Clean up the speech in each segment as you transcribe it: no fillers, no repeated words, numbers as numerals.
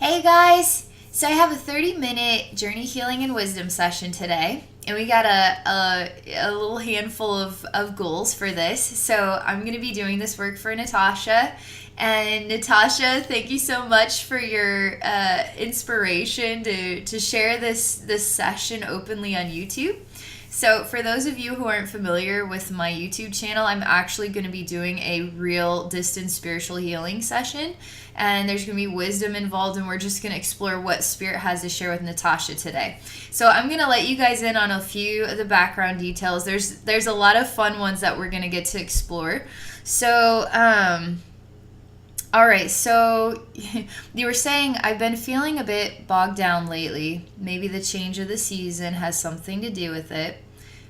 Hey guys! So I have a 30-minute journey healing and wisdom session today. And we got a little handful of goals for this. So I'm going to be doing this work for Natasha. And Natasha, thank you so much for your inspiration to share this session openly on YouTube. So for those of you who aren't familiar with my YouTube channel, I'm actually going to be doing a real distance spiritual healing session. And there's going to be wisdom involved, and we're just going to explore what Spirit has to share with Natasha today. So I'm going to let you guys in on a few of the background details. There's a lot of fun ones that we're going to get to explore. So, all right, so you were saying I've been feeling a bit bogged down lately. Maybe the change of the season has something to do with it.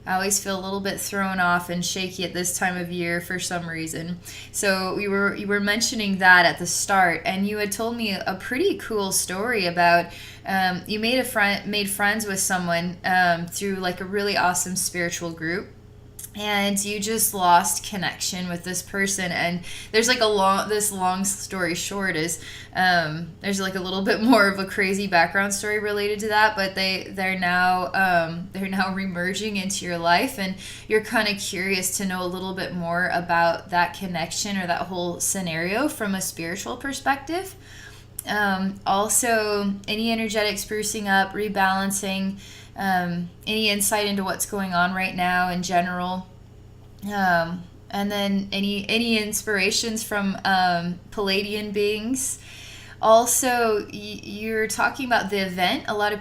I always feel a little bit thrown off and shaky at this time of year for some reason. So you were mentioning that at the start, and you had told me a pretty cool story about you made friends with someone through like a really awesome spiritual group. And you just lost connection with this person, and there's like this long story short is there's like a little bit more of a crazy background story related to that, but they're now remerging into your life, and you're kind of curious to know a little bit more about that connection or that whole scenario from a spiritual perspective. Also, any energetic sprucing up, rebalancing, any insight into what's going on right now in general, and then any inspirations from Palladian beings. Also, you're talking about the event. A lot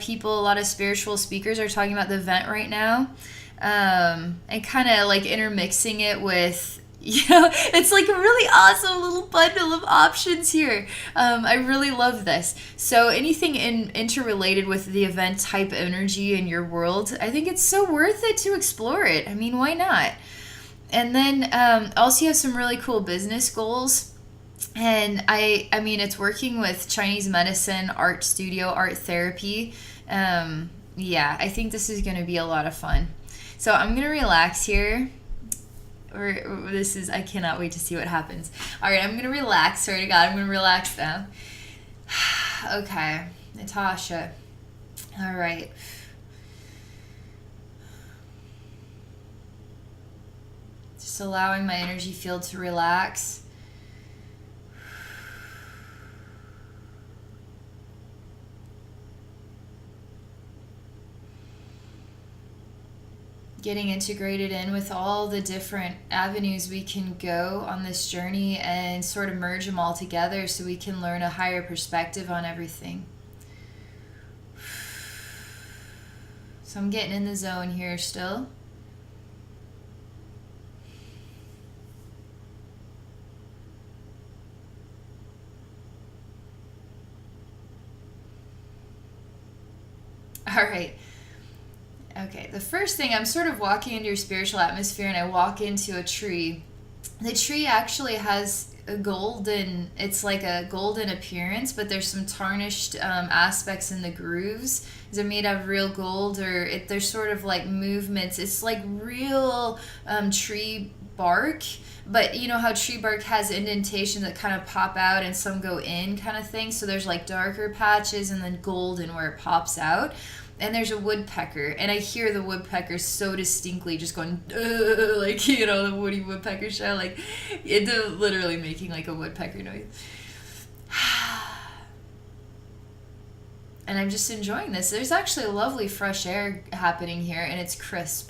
of spiritual speakers are talking about the event right now, and kind of like intermixing it with, it's like a really awesome little bundle of options here. I really love this. So anything interrelated with the event type energy in your world, I think it's so worth it to explore it. I mean, why not? And then also you have some really cool business goals. And I mean, it's working with Chinese medicine, art studio, art therapy. Yeah, I think this is going to be a lot of fun. So I'm going to relax here. I cannot wait to see what happens. All right, I'm going to relax. Swear to God, I'm going to relax now. Okay, Natasha. All right. Just allowing my energy field to relax. Getting integrated in with all the different avenues we can go on this journey and sort of merge them all together so we can learn a higher perspective on everything. So I'm getting in the zone here still. All right. Okay, the first thing, I'm sort of walking into your spiritual atmosphere, and I walk into a tree. The tree actually has it's like a golden appearance, but there's some tarnished aspects in the grooves. They're made out of real gold, or there's sort of like movements. It's like real tree bark, but you know how tree bark has indentation that kind of pop out and some go in kind of thing. So there's like darker patches and then golden where it pops out. And there's a woodpecker, and I hear the woodpecker so distinctly just going, like, the Woody Woodpecker show, like, literally making, like, a woodpecker noise. And I'm just enjoying this. There's actually a lovely fresh air happening here, and it's crisp.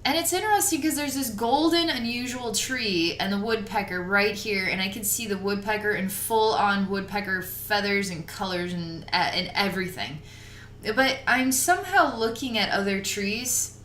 And it's interesting because there's this golden, unusual tree and the woodpecker right here, and I can see the woodpecker in full-on woodpecker feathers and colors and everything. But I'm somehow looking at other trees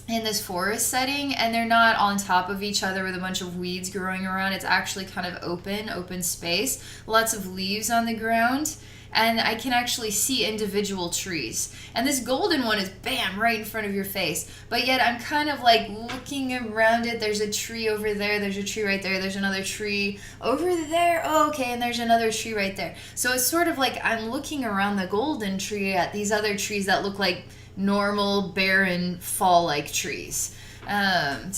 in this forest setting, and they're not on top of each other with a bunch of weeds growing around. It's actually kind of open space, lots of leaves on the ground, and I can actually see individual trees. And this golden one is, bam, right in front of your face. But yet I'm kind of like looking around it. There's a tree over there. There's a tree right there. There's another tree over there. Oh, okay, and there's another tree right there. So it's sort of like I'm looking around the golden tree at these other trees that look like normal, barren, fall-like trees. And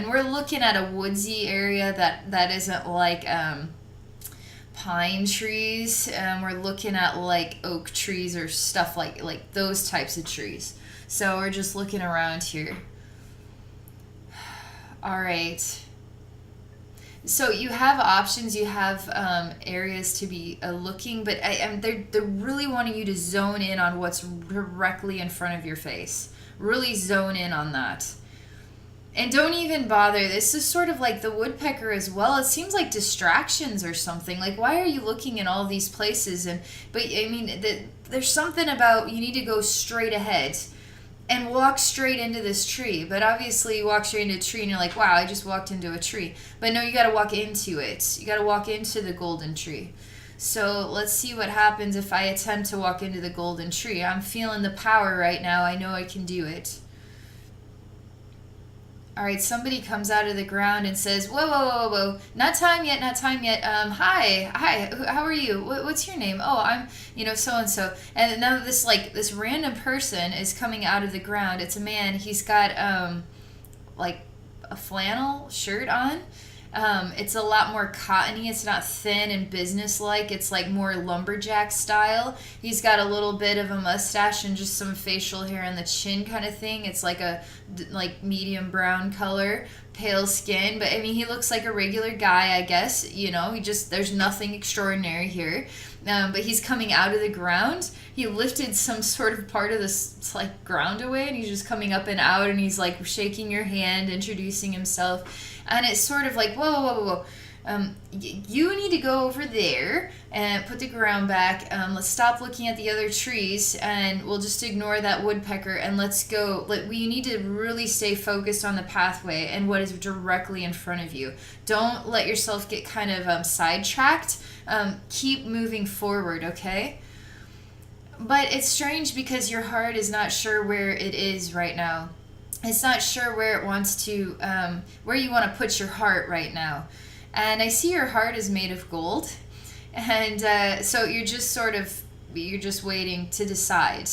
we're looking at a woodsy area that isn't like pine trees. We're looking at like oak trees or stuff like those types of trees. So we're just looking around here. All right. So you have options, you have areas to be looking, but they're really wanting you to zone in on what's directly in front of your face. Really zone in on that. And don't even bother. This is sort of like the woodpecker as well. It seems like distractions or something. Like, why are you looking in all these places? But I mean, there's something about you need to go straight ahead and walk straight into this tree. But obviously you walk straight into a tree and you're like, wow, I just walked into a tree. But no, you got to walk into it. You got to walk into the golden tree. So let's see what happens if I attempt to walk into the golden tree. I'm feeling the power right now. I know I can do it. All right, somebody comes out of the ground and says, whoa, whoa, whoa, whoa, not time yet, not time yet. Hi, how are you? What's your name? Oh, I'm, so-and-so. And now this random person is coming out of the ground. It's a man. He's got, like a flannel shirt on. It's a lot more cottony. It's not thin and business-like. It's like more lumberjack style. He's got a little bit of a mustache and just some facial hair on the chin kind of thing. It's like a medium brown color, pale skin. But I mean, he looks like a regular guy, I guess. There's nothing extraordinary here. But he's coming out of the ground. He lifted some sort of part of this ground away, and he's just coming up and out, and he's like shaking your hand, introducing himself. And it's sort of like, whoa, whoa, whoa, whoa. You need to go over there and put the ground back. Let's stop looking at the other trees, and we'll just ignore that woodpecker, and let's go. We need to really stay focused on the pathway and what is directly in front of you. Don't let yourself get kind of sidetracked. Keep moving forward, okay? But it's strange because your heart is not sure where it is right now. It's not sure where it wants to, where you want to put your heart right now. And I see your heart is made of gold. And so you're just waiting to decide.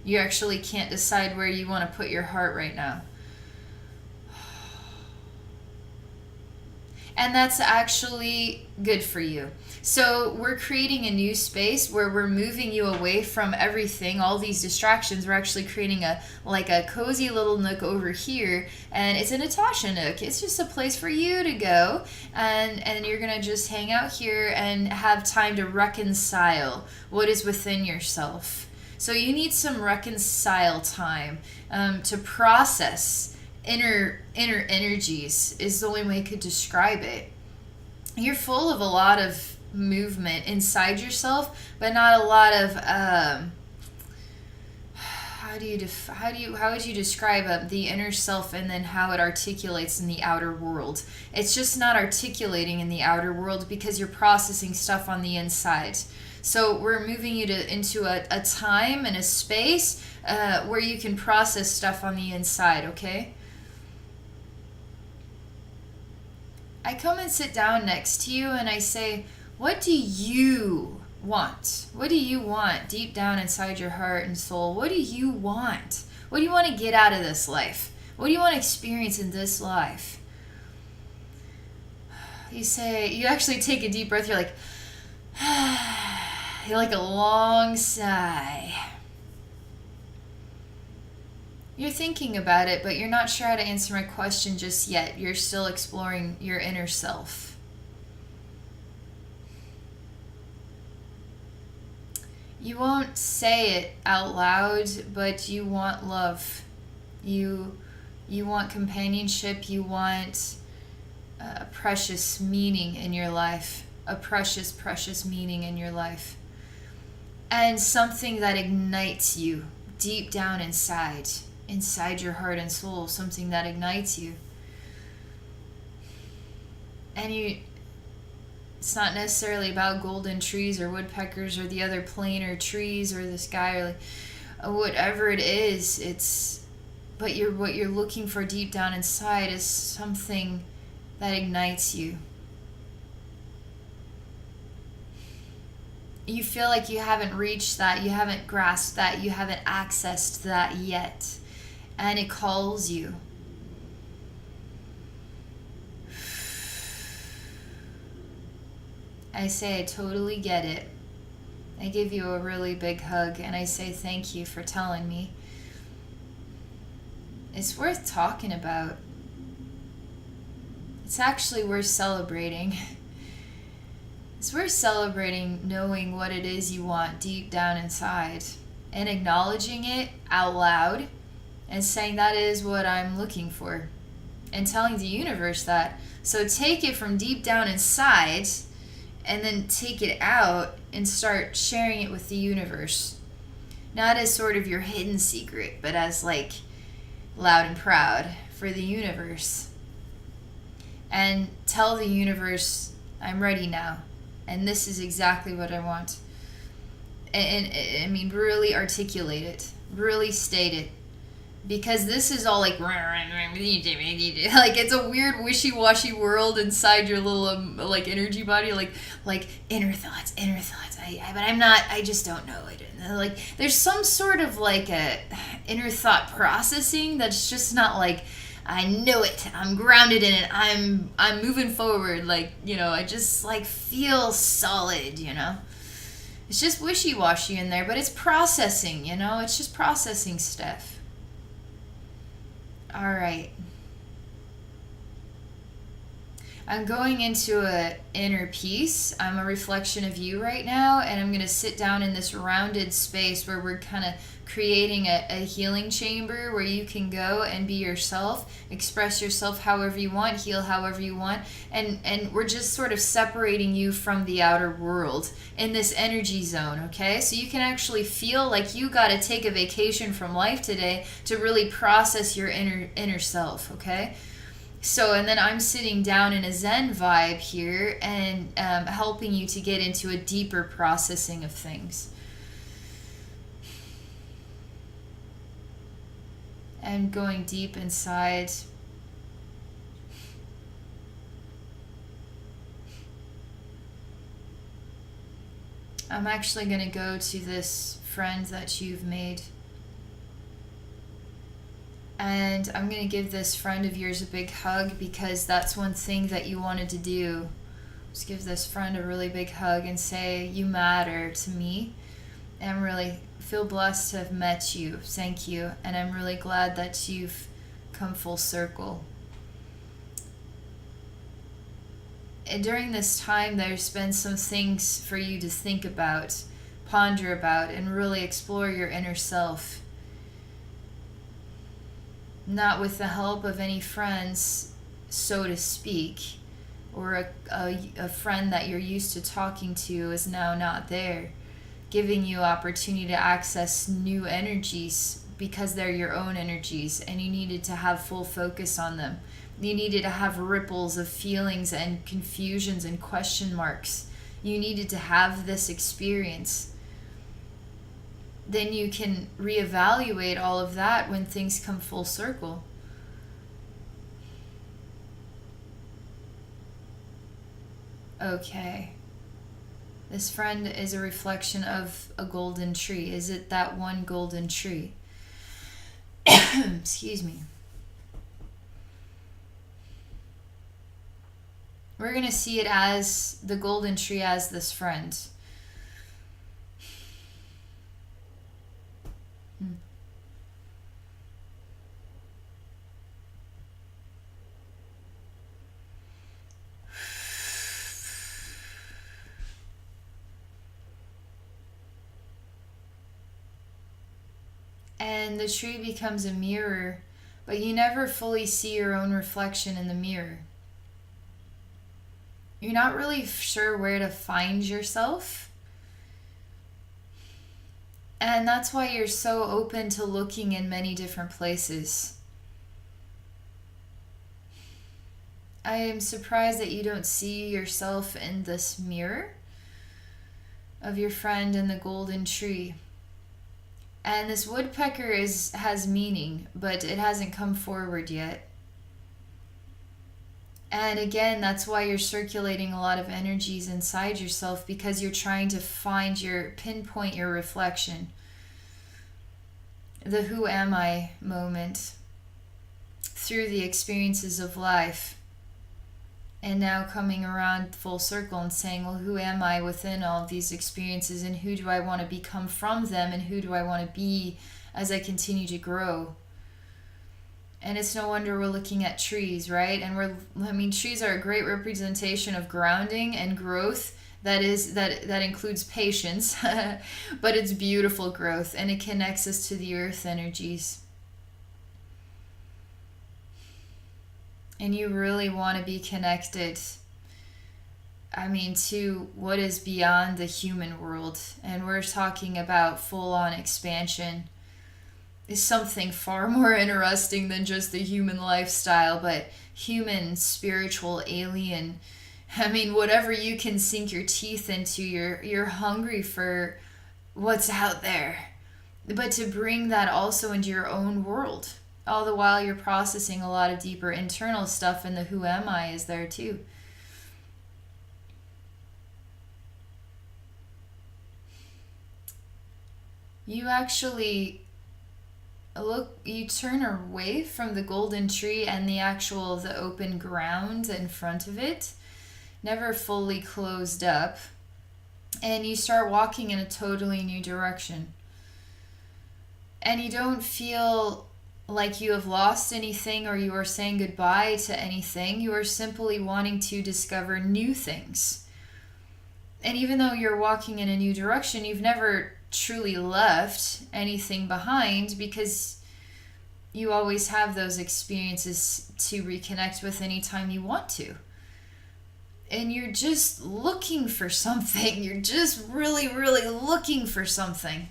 You actually can't decide where you want to put your heart right now. And that's actually good for you. So we're creating a new space where we're moving you away from everything, all these distractions. We're actually creating a cozy little nook over here, and it's a Natasha nook. It's just a place for you to go, and you're gonna just hang out here and have time to reconcile what is within yourself. So you need some reconcile time to process inner energies is the only way I could describe it. You're full of a lot of movement inside yourself, but not a lot of how would you describe the inner self and then how it articulates in the outer world? It's just not articulating in the outer world because you're processing stuff on the inside. So we're moving you into a time and a space where you can process stuff on the inside, okay? I come and sit down next to you and I say, what do you want? What do you want deep down inside your heart and soul? What do you want? What do you want to get out of this life? What do you want to experience in this life? You actually take a deep breath. You're like, you're like a long sigh. You're thinking about it, but you're not sure how to answer my question just yet. You're still exploring your inner self. You won't say it out loud, but you want love. You want companionship. You want a precious meaning in your life. A precious, precious meaning in your life. And something that ignites you deep down inside your heart and soul, something that ignites you. And it's not necessarily about golden trees or woodpeckers or the other plainer trees or the sky or whatever it is. But what you're looking for deep down inside is something that ignites you. You feel like you haven't reached that, you haven't grasped that, you haven't accessed that yet. And it calls you. I say I totally get it. I give you a really big hug and I say thank you for telling me. It's worth talking about. It's actually worth celebrating. It's worth celebrating knowing what it is you want deep down inside and acknowledging it out loud and saying that is what I'm looking for and telling the universe that. So take it from deep down inside and then take it out and start sharing it with the universe. Not as sort of your hidden secret, but as like loud and proud for the universe. And tell the universe, I'm ready now. And this is exactly what I want. And I mean, really articulate it. Really state it. Because this is all like it's a weird wishy-washy world inside your little like energy body, like inner thoughts. But I'm not. I just don't know it. Like there's some sort of like a inner thought processing that's just not like I know it. I'm grounded in it. I'm moving forward. Like I just like feel solid. It's just wishy-washy in there, but it's processing. It's just processing stuff. All right. I'm going into an inner peace. I'm a reflection of you right now, and I'm going to sit down in this rounded space where we're kind of creating a healing chamber where you can go and be yourself, express yourself however you want, heal however you want, and we're just sort of separating you from the outer world in this energy zone, okay? So you can actually feel like you got to take a vacation from life today to really process your inner self, okay? So, and then I'm sitting down in a Zen vibe here and helping you to get into a deeper processing of things. And going deep inside. I'm actually going to go to this friend that you've made. And I'm going to give this friend of yours a big hug because that's one thing that you wanted to do. Just give this friend a really big hug and say, you matter to me. And really feel blessed to have met you. Thank you. And I'm really glad that you've come full circle. And during this time, there's been some things for you to think about, ponder about, and really explore your inner self. Not with the help of any friends, so to speak, or a friend that you're used to talking to is now not there, giving you opportunity to access new energies because they're your own energies and you needed to have full focus on them. You needed to have ripples of feelings and confusions and question marks. You needed to have this experience. Then you can reevaluate all of that when things come full circle. Okay. This friend is a reflection of a golden tree. Is it that one golden tree? Excuse me. We're going to see it as the golden tree as this friend. And the tree becomes a mirror, but you never fully see your own reflection in the mirror. You're not really sure where to find yourself. And that's why you're so open to looking in many different places. I am surprised that you don't see yourself in this mirror of your friend in the golden tree. And this woodpecker has meaning, but it hasn't come forward yet. And again, that's why you're circulating a lot of energies inside yourself, because you're trying to pinpoint your reflection. The who am I moment through the experiences of life. And now coming around full circle and saying, well, who am I within all of these experiences, and who do I want to become from them, and who do I want to be as I continue to grow? And it's no wonder we're looking at trees, right? And trees are a great representation of grounding and growth. That includes patience, but it's beautiful growth, and it connects us to the earth energies. And you really want to be connected, to what is beyond the human world. And we're talking about full-on expansion. Is something far more interesting than just the human lifestyle, but human, spiritual, alien. Whatever you can sink your teeth into, you're hungry for what's out there. But to bring that also into your own world. All the while you're processing a lot of deeper internal stuff, and the who am I is there too. You actually you turn away from the golden tree and the open ground in front of it, never fully closed up, and you start walking in a totally new direction. And you don't feel like you have lost anything or you are saying goodbye to anything. You are simply wanting to discover new things. And even though you're walking in a new direction, you've never truly left anything behind, because you always have those experiences to reconnect with anytime you want to. And you're just looking for something. You're just really, really looking for something.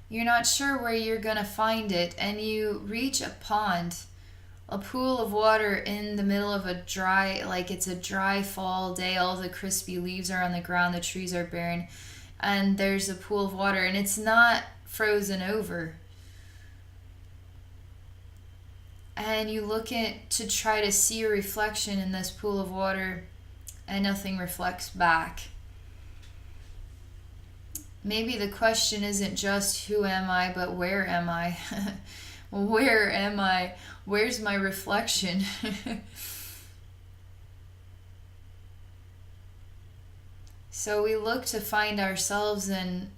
You're not sure where you're going to find it, and you reach a pond, a pool of water in the middle of it's a dry fall day. All the crispy leaves are on the ground, the trees are barren, and there's a pool of water, and it's not frozen over. And you look to try to see a reflection in this pool of water, and nothing reflects back. Maybe the question isn't just who am I, but where am I? Where am I? Where's my reflection? So we look to find ourselves in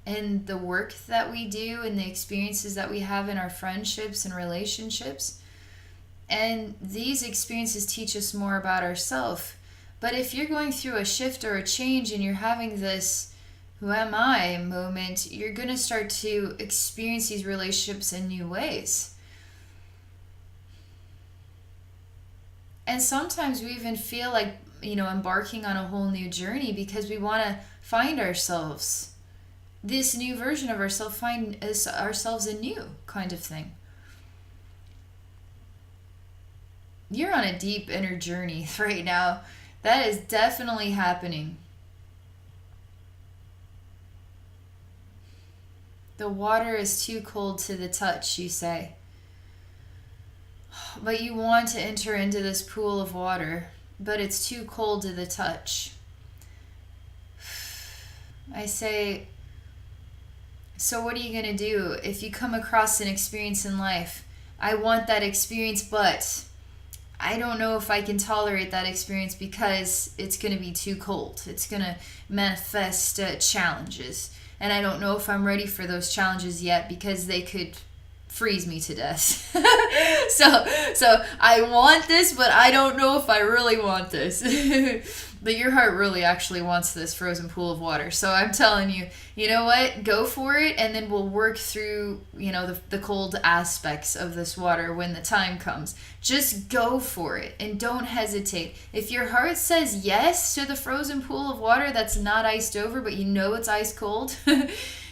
the work that we do, and the experiences that we have in our friendships and relationships. And these experiences teach us more about ourselves. But if you're going through a shift or a change and you're having this who am I moment, you're going to start to experience these relationships in new ways. And sometimes we even feel like, embarking on a whole new journey, because we want to find ourselves, this new version of ourselves, find ourselves anew kind of thing. You're on a deep inner journey right now. That is definitely happening. The water is too cold to the touch, you say. But you want to enter into this pool of water, but it's too cold to the touch. I say, so what are you going to do if you come across an experience in life? I want that experience, but I don't know if I can tolerate that experience because it's going to be too cold. It's going to manifest challenges. And I don't know if I'm ready for those challenges yet, because they could freeze me to death. so I want this, but I don't know if I really want this. But your heart really actually wants this frozen pool of water. So I'm telling you, you know what? Go for it, and then we'll work through, the cold aspects of this water when the time comes. Just go for it, and don't hesitate. If your heart says yes to the frozen pool of water that's not iced over, but it's ice cold,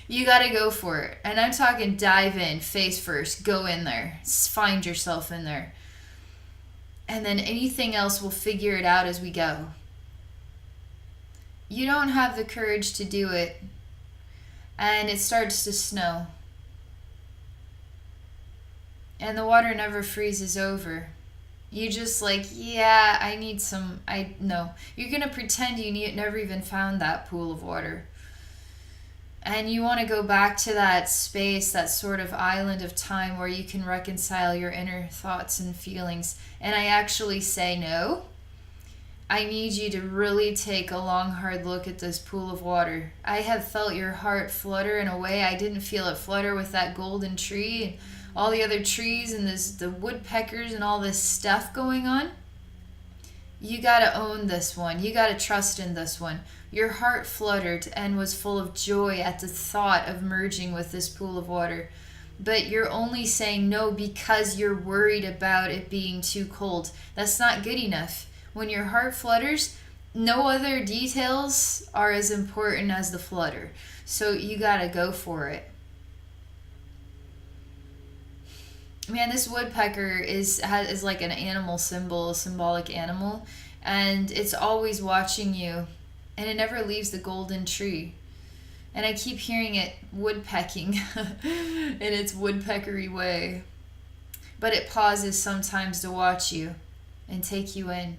you got to go for it. And I'm talking dive in, face first, go in there, find yourself in there. And then anything else, we'll figure it out as we go. You don't have the courage to do it, and it starts to snow. And the water never freezes over. You just I need some, no. You're going to pretend you never even found that pool of water. And you want to go back to that space, that sort of island of time where you can reconcile your inner thoughts and feelings. And I actually say no. I need you to really take a long, hard look at this pool of water. I have felt your heart flutter in a way I didn't feel it flutter with that golden tree and all the other trees and the woodpeckers and all this stuff going on. You got to own this one. You got to trust in this one. Your heart fluttered and was full of joy at the thought of merging with this pool of water. But you're only saying no because you're worried about it being too cold. That's not good enough. When your heart flutters, no other details are as important as the flutter. So you gotta go for it. Man, this woodpecker is like an animal symbol, a symbolic animal, and it's always watching you, and it never leaves the golden tree. And I keep hearing it woodpecking in its woodpeckery way. But it pauses sometimes to watch you and take you in.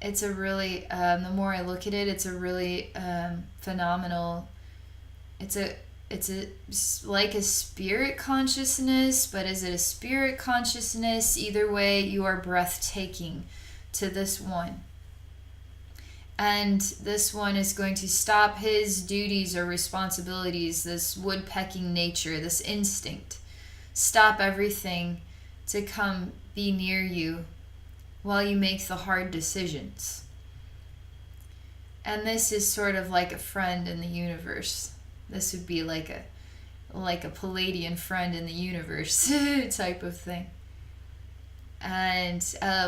It's a really, the more I look at it, it's a really phenomenal, it's like a spirit consciousness, but is it a spirit consciousness? Either way, you are breathtaking to this one. And this one is going to stop his duties or responsibilities, this woodpecking nature, this instinct. Stop everything to come be near you while you make the hard decisions. And this is sort of like a friend in the universe. This would be like a Palladian friend in the universe type of thing. And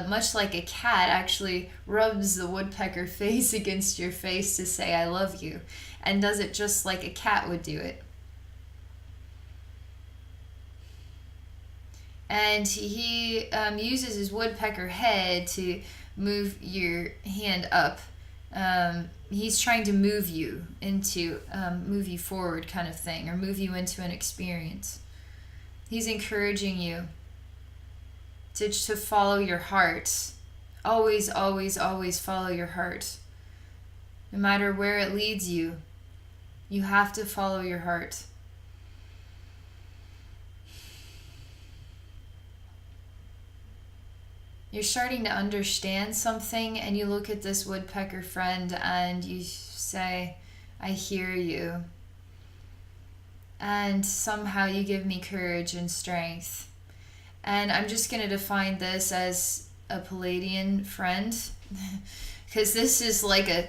much like a cat actually rubs the woodpecker face against your face to say I love you, and does it just like a cat would do it. And he uses his woodpecker head to move your hand up. He's trying to move you forward kind of thing, or move you into an experience. He's encouraging you to follow your heart. Always, always, always follow your heart. No matter where it leads you, you have to follow your heart. You're starting to understand something, and you look at this woodpecker friend and you say, I hear you. And somehow you give me courage and strength. And I'm just going to define this as a Palladian friend, because this is like a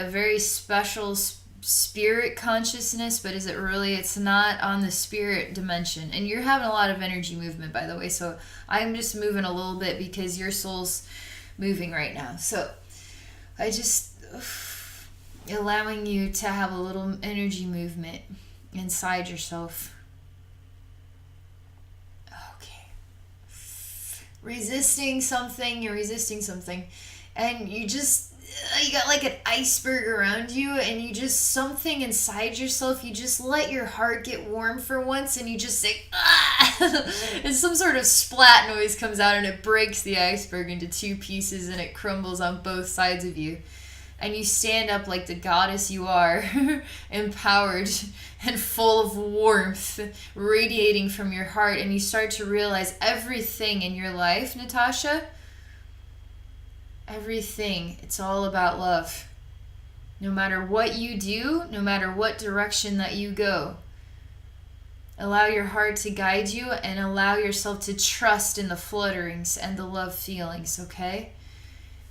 very special spirit consciousness, but is it really? It's not on the spirit dimension. And you're having a lot of energy movement, by the way, so I'm just moving a little bit because your soul's moving right now. So I just allowing you to have a little energy movement inside yourself. Okay. You're resisting something, and you got like an iceberg around you, and you just, something inside yourself, you just let your heart get warm for once, and you just say, ah! And some sort of splat noise comes out, and it breaks the iceberg into two pieces, and it crumbles on both sides of you. And you stand up like the goddess you are, empowered and full of warmth, radiating from your heart, and you start to realize everything in your life, Natasha, everything, it's all about love. No matter what you do, no matter what direction that you go, allow your heart to guide you, and allow yourself to trust in the flutterings and the love feelings, okay?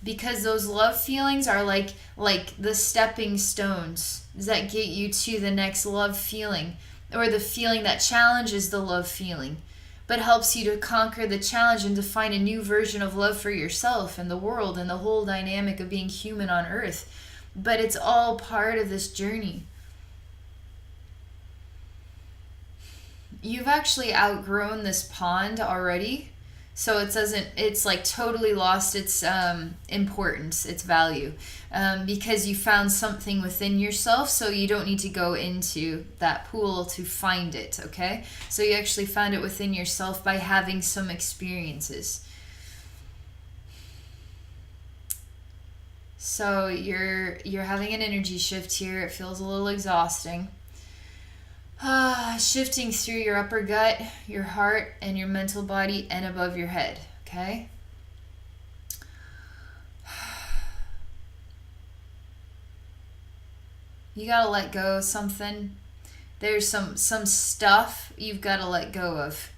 Because those love feelings are like the stepping stones that get you to the next love feeling, or the feeling that challenges the love feeling, but helps you to conquer the challenge and to find a new version of love for yourself and the world and the whole dynamic of being human on earth. But it's all part of this journey. You've actually outgrown this pond already, so it's like totally lost its importance, its value, because you found something within yourself, so you don't need to go into that pool to find it, okay? So you actually found it within yourself by having some experiences. So you're having an energy shift here. It feels a little exhausting. Shifting through your upper gut, your heart, and your mental body, and above your head. Okay? You gotta let go of something. There's some stuff you've gotta let go of.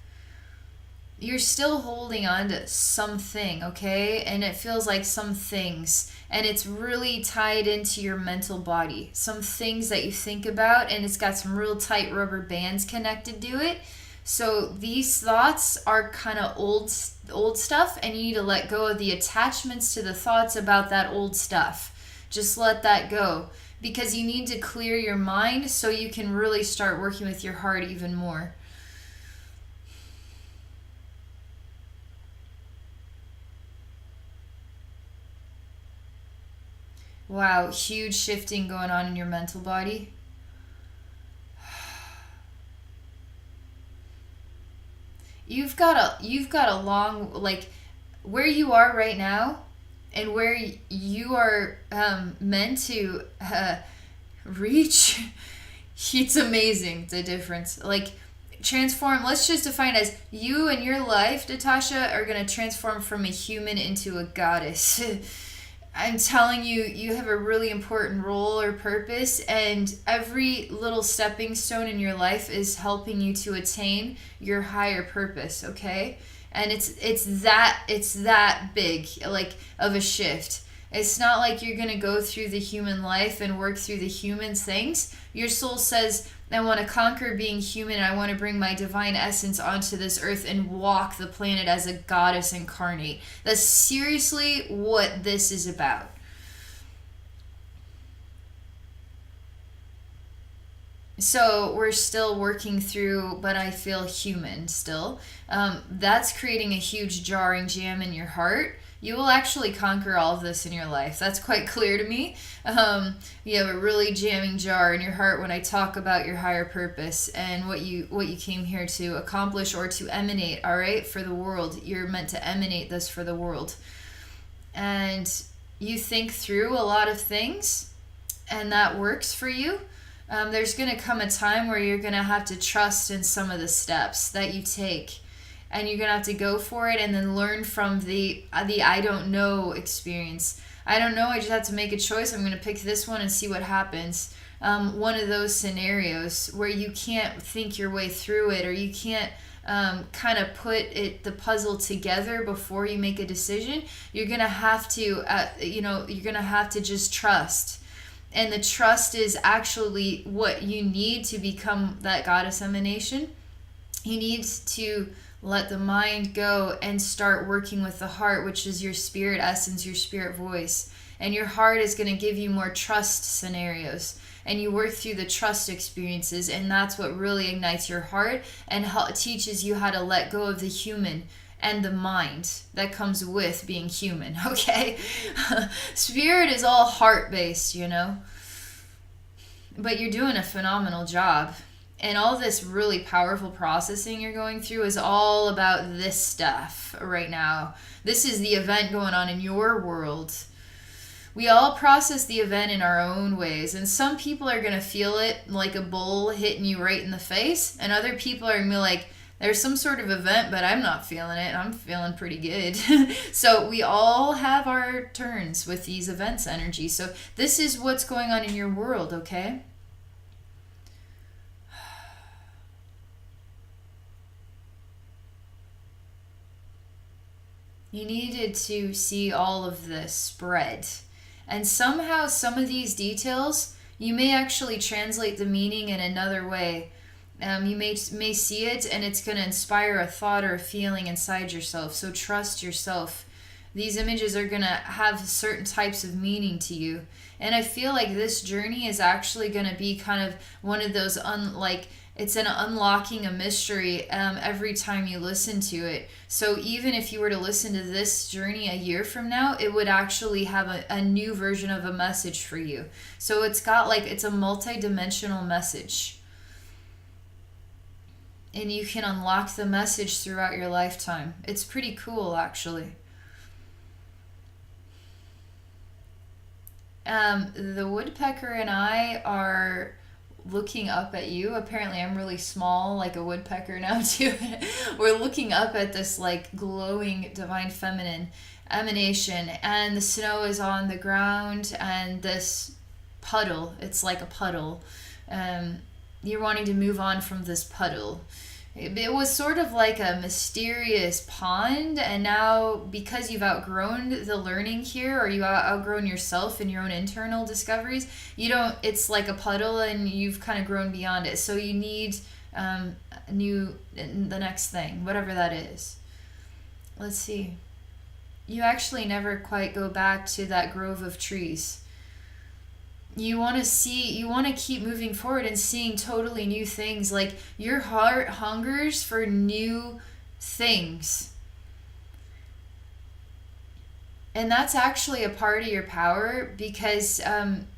You're still holding on to something, okay? And it feels like some things. And it's really tied into your mental body. Some things that you think about, and it's got some real tight rubber bands connected to it. So these thoughts are kind of old stuff, and you need to let go of the attachments to the thoughts about that old stuff. Just let that go. Because you need to clear your mind so you can really start working with your heart even more. Wow, huge shifting going on in your mental body. You've got a long, like, where you are right now and where you are meant to reach. It's amazing, the difference. Like, transform, let's just define it as you and your life, Natasha, are going to transform from a human into a goddess. I'm telling you, you have a really important role or purpose, and every little stepping stone in your life is helping you to attain your higher purpose, okay? And it's that big, like, of a shift. It's not like you're going to go through the human life and work through the human things. Your soul says, I want to conquer being human. I want to bring my divine essence onto this earth and walk the planet as a goddess incarnate. That's seriously what this is about. So we're still working through, but I feel human still. That's creating a huge jarring jam in your heart. You will actually conquer all of this in your life. That's quite clear to me. You have a really jamming jar in your heart when I talk about your higher purpose and what you came here to accomplish or to emanate, all right, for the world. You're meant to emanate this for the world. And you think through a lot of things, and that works for you. There's going to come a time where you're going to have to trust in some of the steps that you take. And you're going to have to go for it and then learn from the I don't know experience. I don't know, I just have to make a choice. I'm going to pick this one and see what happens. One of those scenarios where you can't think your way through it, or you can't kind of put the puzzle together before you make a decision. You're going to have to, you're going to have to just trust. And the trust is actually what you need to become that goddess emanation. You need to let the mind go and start working with the heart, which is your spirit essence, your spirit voice. And your heart is going to give you more trust scenarios. And you work through the trust experiences, and that's what really ignites your heart and teaches you how to let go of the human and the mind that comes with being human, okay? Spirit is all heart-based, you know? But you're doing a phenomenal job. And all this really powerful processing you're going through is all about this stuff right now. This is the event going on in your world. We all process the event in our own ways. And some people are going to feel it like a bull hitting you right in the face. And other people are going to be like, there's some sort of event, but I'm not feeling it. I'm feeling pretty good. So we all have our turns with these events energy. So this is what's going on in your world, okay? You needed to see all of this spread. And somehow some of these details, you may actually translate the meaning in another way. You may see it, and it's going to inspire a thought or a feeling inside yourself. So trust yourself. These images are going to have certain types of meaning to you. And I feel like this journey is actually going to be kind of one of those, it's an unlocking a mystery every time you listen to it. So even if you were to listen to this journey a year from now, it would actually have a new version of a message for you. So it's a multidimensional message. And you can unlock the message throughout your lifetime. It's pretty cool, actually. The woodpecker and I are looking up at you. Apparently, I'm really small, like a woodpecker now too. We're looking up at this like glowing divine feminine emanation, and the snow is on the ground, and this puddle. It's like a puddle. You're wanting to move on from this puddle. It was sort of like a mysterious pond, and now because you've outgrown the learning here, or you outgrown yourself and your own internal discoveries, you don't. It's like a puddle, and you've kind of grown beyond it. So you need the next thing, whatever that is. Let's see. You actually never quite go back to that grove of trees. You want to keep moving forward and seeing totally new things. Like your heart hungers for new things. And that's actually a part of your power, because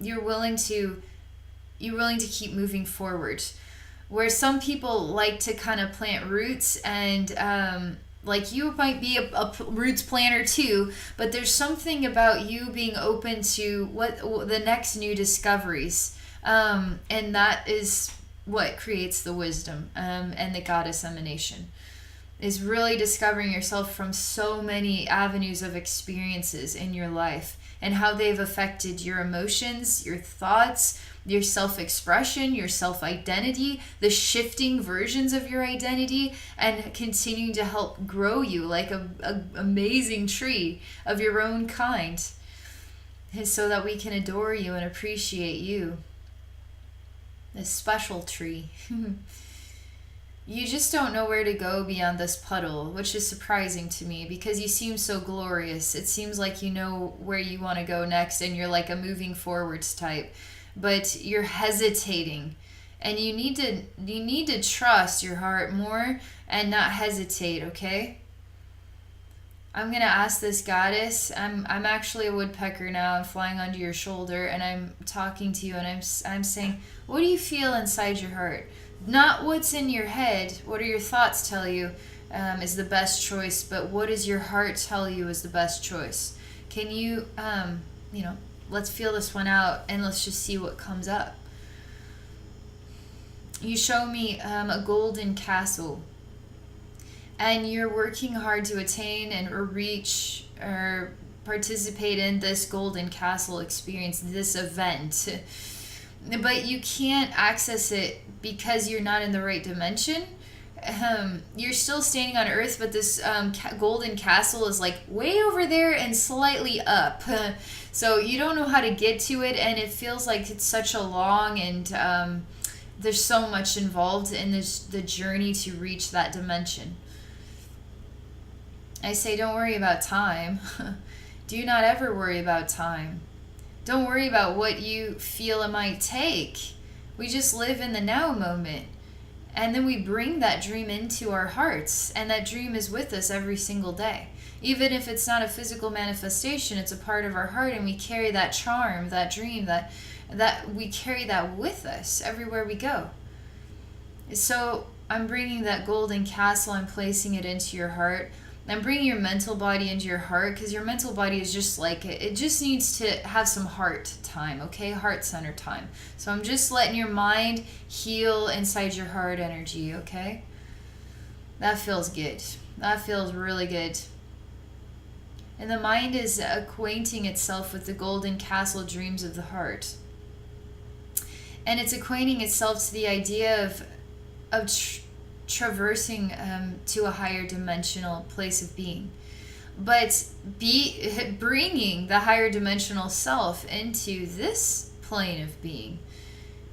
you're willing to keep moving forward. Where some people like to kind of plant roots, and like you might be a roots planter too, but there's something about you being open to what the next new discoveries, and that is what creates the wisdom, and the goddess emanation is really discovering yourself from so many avenues of experiences in your life, and how they've affected your emotions, your thoughts, your self-expression, your self-identity, the shifting versions of your identity, and continuing to help grow you like a amazing tree of your own kind, so that we can adore you and appreciate you. This special tree. You just don't know where to go beyond this puddle, which is surprising to me, because you seem so glorious. It seems like you know where you want to go next, and you're like a moving forwards type. But you're hesitating, and you need to trust your heart more and not hesitate. Okay, I'm gonna ask this goddess. I'm actually a woodpecker now. I'm flying onto your shoulder, and I'm talking to you, and I'm saying, what do you feel inside your heart? Not what's in your head. What do your thoughts tell you is the best choice, but what does your heart tell you is the best choice? Can you let's feel this one out, and let's just see what comes up. You show me a golden castle, and you're working hard to attain and reach or participate in this golden castle experience, this event. But you can't access it because you're not in the right dimension. You're still standing on Earth, but this golden castle is like way over there and slightly up. So you don't know how to get to it, and it feels like it's such a long, and there's so much involved in the journey to reach that dimension. I say, don't worry about time. Do not ever worry about time. Don't worry about what you feel it might take. We just live in the now moment. And then we bring that dream into our hearts. And that dream is with us every single day. Even if it's not a physical manifestation, it's a part of our heart. And we carry that charm, that dream, that we carry that with us everywhere we go. So I'm bringing that golden castle and placing it into your heart. I'm bringing your mental body into your heart, because your mental body is just like it just needs to have some heart time, okay? Heart center time. So I'm just letting your mind heal inside your heart energy, okay? That feels good. That feels really good. And the mind is acquainting itself with the golden castle dreams of the heart. And it's acquainting itself to the idea of traversing to a higher dimensional place of being, but bringing the higher dimensional self into this plane of being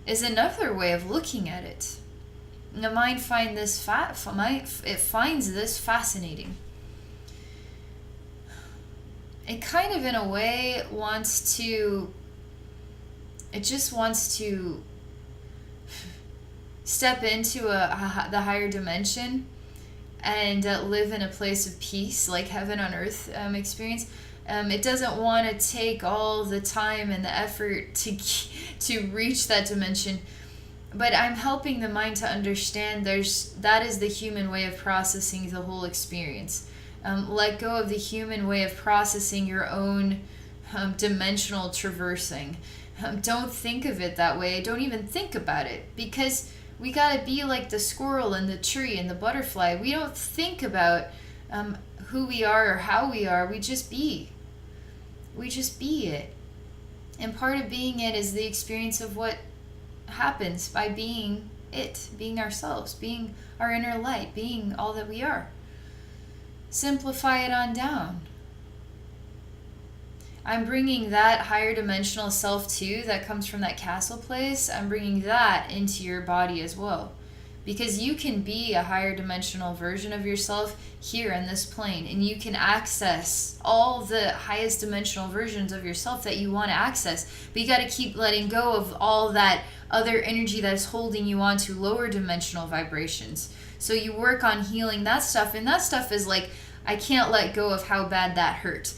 is another way of looking at it. And the mind finds this fascinating. It kind of, in a way, wants to step into the higher dimension and live in a place of peace, like heaven on earth experience. It doesn't want to take all the time and the effort to reach that dimension, but I'm helping the mind to understand that is the human way of processing the whole experience. Let go of the human way of processing your own dimensional traversing. Don't think of it that way. Don't even think about it, because we got to be like the squirrel and the tree and the butterfly. We don't think about who we are or how we are. We just be. We just be it. And part of being it is the experience of what happens by being it, being ourselves, being our inner light, being all that we are. Simplify it on down. I'm bringing that higher dimensional self too, that comes from that castle place. I'm bringing that into your body as well. Because you can be a higher dimensional version of yourself here in this plane. And you can access all the highest dimensional versions of yourself that you want to access. But you got to keep letting go of all that other energy that is holding you on to lower dimensional vibrations. So you work on healing that stuff. And that stuff is like, I can't let go of how bad that hurt.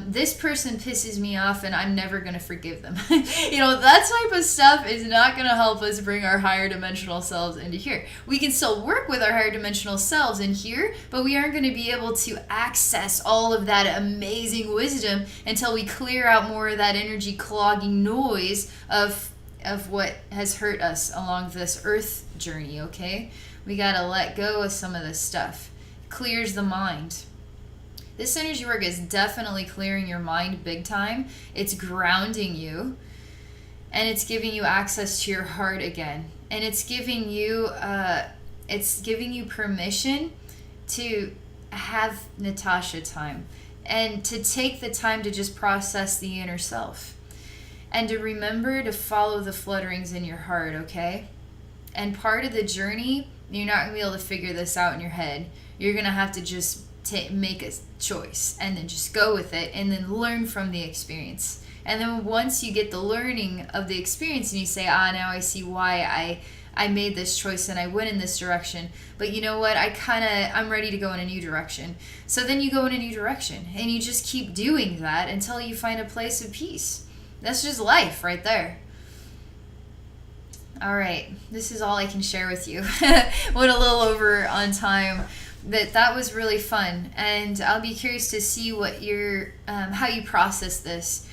This person pisses me off and I'm never going to forgive them. That type of stuff is not going to help us bring our higher dimensional selves into here. We can still work with our higher dimensional selves in here, but we aren't going to be able to access all of that amazing wisdom until we clear out more of that energy clogging noise of what has hurt us along this earth journey, okay? We got to let go of some of this stuff. Clears the mind. This energy work is definitely clearing your mind big time. It's grounding you, and it's giving you access to your heart again. And it's giving you permission to have Natasha time, and to take the time to just process the inner self, and to remember to follow the flutterings in your heart, okay? And part of the journey, you're not going to be able to figure this out in your head. You're going to have to just make a choice and then just go with it and then learn from the experience. And then once you get the learning of the experience and you say, now I see why I made this choice and I went in this direction, but you know what, I'm ready to go in a new direction. So then you go in a new direction and you just keep doing that until you find a place of peace. That's just life right there. All right, this is all I can share with you. Went a little over on time. That was really fun, and I'll be curious to see what how you process this.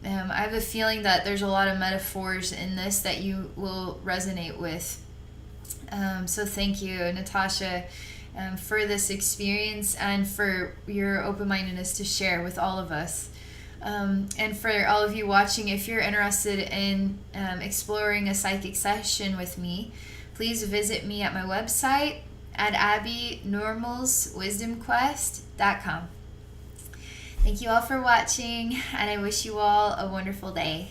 I have a feeling that there's a lot of metaphors in this that you will resonate with. So thank you, Natasha, for this experience and for your open-mindedness to share with all of us. And for all of you watching, if you're interested in exploring a psychic session with me, please visit me at my website at abbeynormalswisdomquest.com. Thank you all for watching, and I wish you all a wonderful day.